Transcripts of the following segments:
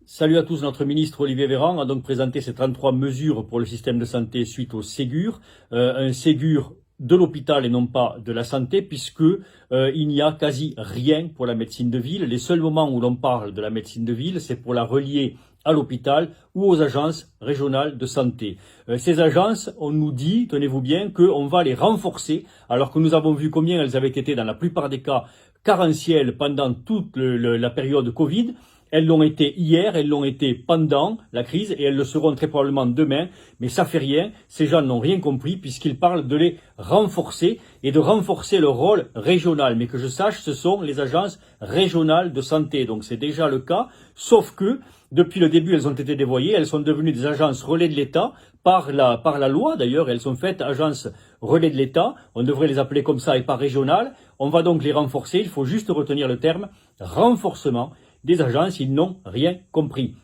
Salut à tous, notre ministre Olivier Véran a donc présenté ses 33 mesures pour le système de santé suite au Ségur. Un Ségur de l'hôpital et non pas de la santé, puisque il n'y a quasi rien pour la médecine de ville. Les seuls moments où l'on parle de la médecine de ville, c'est pour la relier à l'hôpital ou aux agences régionales de santé. Ces agences, on nous dit, tenez-vous bien, qu'on va les renforcer, alors que nous avons vu combien elles avaient été, dans la plupart des cas, carentielles pendant toute la période Covid. Elles l'ont été hier, elles l'ont été pendant la crise et elles le seront très probablement demain. Mais ça fait rien, ces gens n'ont rien compris puisqu'ils parlent de les renforcer et de renforcer leur rôle régional. Mais que je sache, ce sont les agences régionales de santé. Donc c'est déjà le cas, sauf que depuis le début, elles ont été dévoyées, elles sont devenues des agences relais de l'État par la loi d'ailleurs. Elles sont faites agences relais de l'État, on devrait les appeler comme ça et pas régionales. On va donc les renforcer, il faut juste retenir le terme renforcement des agences, ils n'ont rien compris.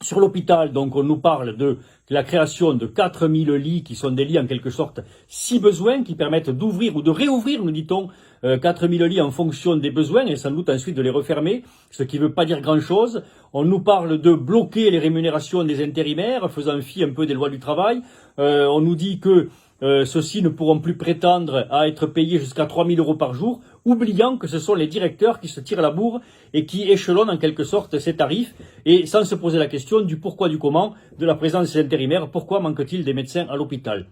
Sur l'hôpital, donc, on nous parle de la création de 4000 lits qui sont des lits en quelque sorte si besoin, qui permettent d'ouvrir ou de réouvrir, nous dit-on, 4000 lits en fonction des besoins et sans doute ensuite de les refermer, ce qui ne veut pas dire grand-chose. On nous parle de bloquer les rémunérations des intérimaires, faisant fi un peu des lois du travail. On nous dit que ceux-ci ne pourront plus prétendre à être payés jusqu'à 3000 € par jour, oubliant que ce sont les directeurs qui se tirent la bourre et qui échelonnent en quelque sorte ces tarifs, et sans se poser la question du pourquoi du comment de la présence des intérimaires. Pourquoi manque-t-il des médecins à l'hôpital?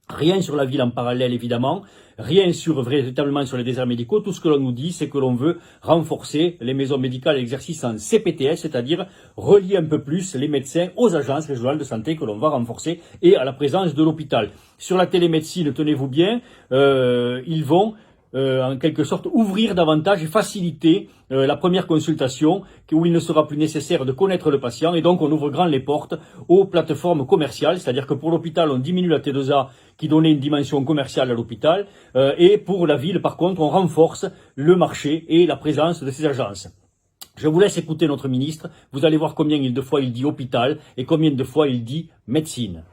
Rien sur la ville en parallèle, évidemment. Rien véritablement sur les déserts médicaux. Tout ce que l'on nous dit, c'est que l'on veut renforcer les maisons médicales à l'exercice en CPTS, c'est-à-dire relier un peu plus les médecins aux agences régionales de santé que l'on va renforcer et à la présence de l'hôpital. Sur la télémédecine, tenez-vous bien, ils vont en quelque sorte ouvrir davantage et faciliter la première consultation où il ne sera plus nécessaire de connaître le patient, et donc on ouvre grand les portes aux plateformes commerciales, c'est-à-dire que pour l'hôpital on diminue la T2A qui donnait une dimension commerciale à l'hôpital, et pour la ville par contre on renforce le marché et la présence de ces agences. Je vous laisse écouter notre ministre, vous allez voir combien de fois il dit hôpital et combien de fois il dit médecine.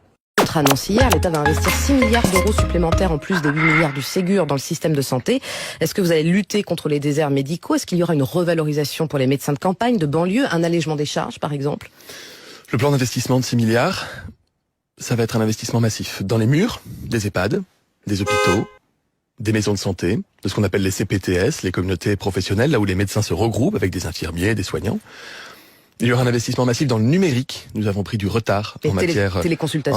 Annonce hier, l'État va investir 6 milliards d'euros supplémentaires en plus des 8 milliards du Ségur dans le système de santé. Est-ce que vous allez lutter contre les déserts médicaux? Est-ce qu'il y aura une revalorisation pour les médecins de campagne, de banlieue, un allègement des charges par exemple? Le plan d'investissement de 6 milliards, ça va être un investissement massif dans les murs des EHPAD, des hôpitaux, des maisons de santé, de ce qu'on appelle les CPTS, les communautés professionnelles, là où les médecins se regroupent avec des infirmiers, des soignants. Il y aura un investissement massif dans le numérique. Nous avons pris du retard en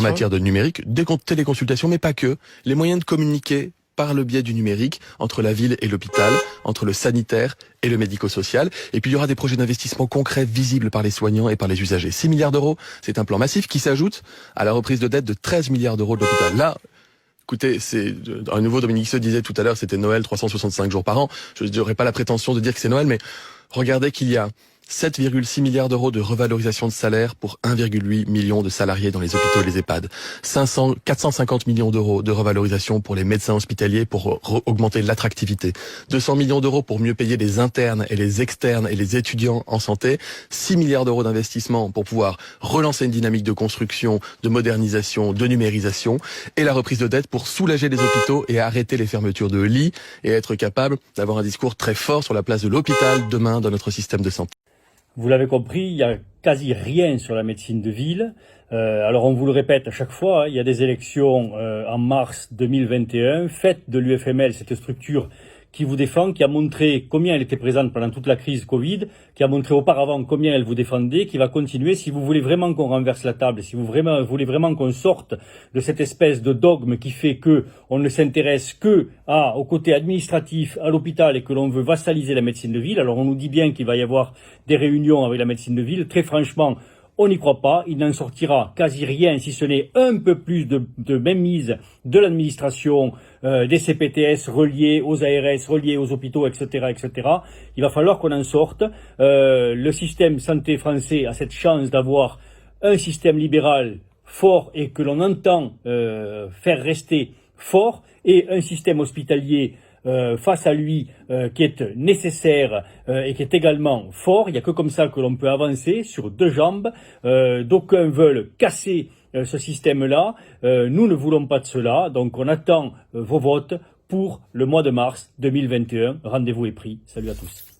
matière de numérique, des téléconsultations, mais pas que. Les moyens de communiquer par le biais du numérique entre la ville et l'hôpital, entre le sanitaire et le médico-social. Et puis il y aura des projets d'investissement concrets visibles par les soignants et par les usagers. 6 milliards d'euros, c'est un plan massif qui s'ajoute à la reprise de dette de 13 milliards d'euros de l'hôpital. Là, écoutez, c'est à nouveau, Dominique se disait tout à l'heure, c'était Noël, 365 jours par an. Je n'aurais pas la prétention de dire que c'est Noël, mais regardez qu'il y a 7,6 milliards d'euros de revalorisation de salaire pour 1,8 million de salariés dans les hôpitaux et les EHPAD. 450 millions d'euros de revalorisation pour les médecins hospitaliers pour augmenter l'attractivité. 200 millions d'euros pour mieux payer les internes et les externes et les étudiants en santé. 6 milliards d'euros d'investissement pour pouvoir relancer une dynamique de construction, de modernisation, de numérisation. Et la reprise de dette pour soulager les hôpitaux et arrêter les fermetures de lits et être capable d'avoir un discours très fort sur la place de l'hôpital demain dans notre système de santé. Vous l'avez compris, il n'y a quasi rien sur la médecine de ville. Alors on vous le répète à chaque fois, il y a des élections en mars 2021. Faites de l'UFML cette structure qui vous défend, qui a montré combien elle était présente pendant toute la crise Covid, qui a montré auparavant combien elle vous défendait, qui va continuer. Si vous voulez vraiment qu'on renverse la table, si vous voulez vraiment qu'on sorte de cette espèce de dogme qui fait que on ne s'intéresse que au côté administratif, à l'hôpital, et que l'on veut vassaliser la médecine de ville, alors on nous dit bien qu'il va y avoir des réunions avec la médecine de ville. Très franchement, on n'y croit pas, il n'en sortira quasi rien si ce n'est un peu plus de mainmise de l'administration, des CPTS reliés aux ARS, reliés aux hôpitaux, etc., etc. Il va falloir qu'on en sorte. Le système santé français a cette chance d'avoir un système libéral fort et que l'on entend faire rester fort, et un système hospitalier face à lui qui est nécessaire et qui est également fort. Il n'y a que comme ça que l'on peut avancer sur deux jambes. D'aucuns veulent casser ce système-là. Nous ne voulons pas de cela. Donc on attend vos votes pour le mois de mars 2021. Rendez-vous est pris. Salut à tous.